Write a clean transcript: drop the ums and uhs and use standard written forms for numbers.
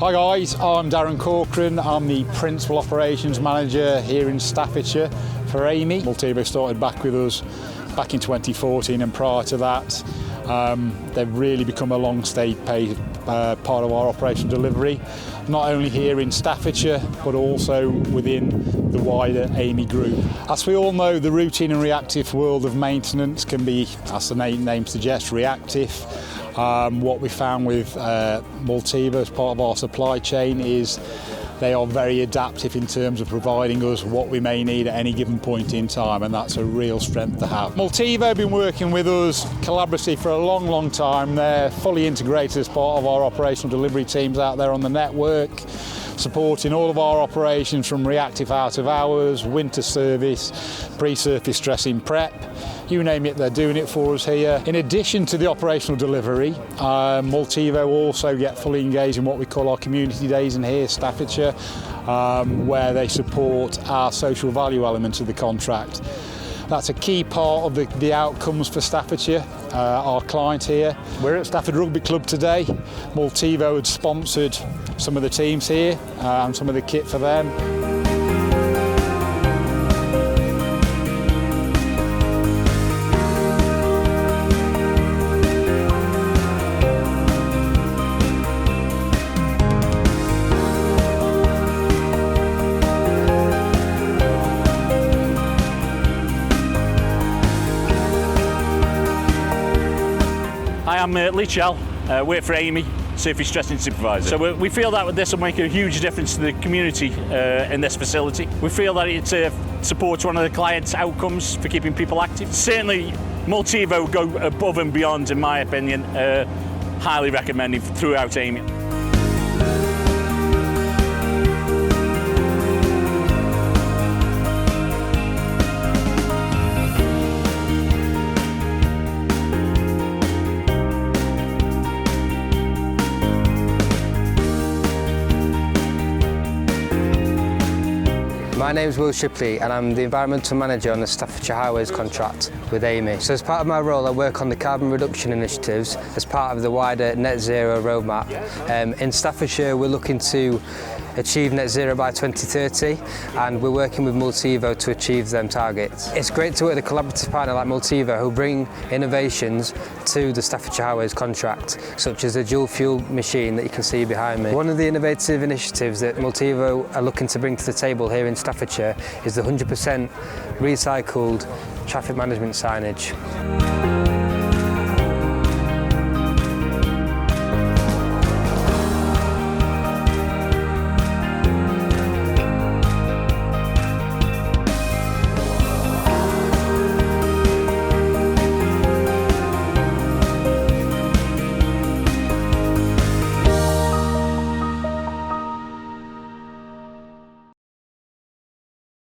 Hi guys, I'm Darren Corcoran. I'm the Principal Operations Manager here in Staffordshire for Amey. Multevo started back with us back in 2014, and prior to that they've really become a long-stay part of our operational delivery, not only here in Staffordshire but also within the wider Amey group. As we all know, the routine and reactive world of maintenance can be, as the name suggests, reactive. What we found with Multevo as part of our supply chain is they are very adaptive in terms of providing us what we may need at any given point in time, and that's a real strength to have. Multevo have been working with us collaboratively for a long time. They're fully integrated as part of our operational delivery teams out there on the network, supporting all of our operations from reactive out of hours, winter service, pre-surface dressing prep. You name it, they're doing it for us here. In addition to the operational delivery, Multevo also get fully engaged in what we call our community days in here, Staffordshire, where they support our social value element of the contract. That's a key part of the outcomes for Staffordshire, our client here. We're at Stafford Rugby Club today. Multevo had sponsored some of the teams here and some of the kit for them. I'm Lee Chell, work for Amey, Surface Dressing Supervisor. So we feel that this will make a huge difference to the community in this facility. We feel that it supports one of the client's outcomes for keeping people active. Certainly Multevo go above and beyond, in my opinion, highly recommended throughout Amey. My name is Will Shipley and I'm the Environmental Manager on the Staffordshire Highways contract with Amey. So as part of my role I work on the carbon reduction initiatives as part of the wider net zero roadmap. In Staffordshire we're looking to achieve net zero by 2030 and we're working with Multevo to achieve them targets. It's great to work with a collaborative partner like Multevo who bring innovations to the Staffordshire Highways contract, such as a dual fuel machine that you can see behind me. One of the innovative initiatives that Multevo are looking to bring to the table here in Staffordshire is the 100% recycled traffic management signage.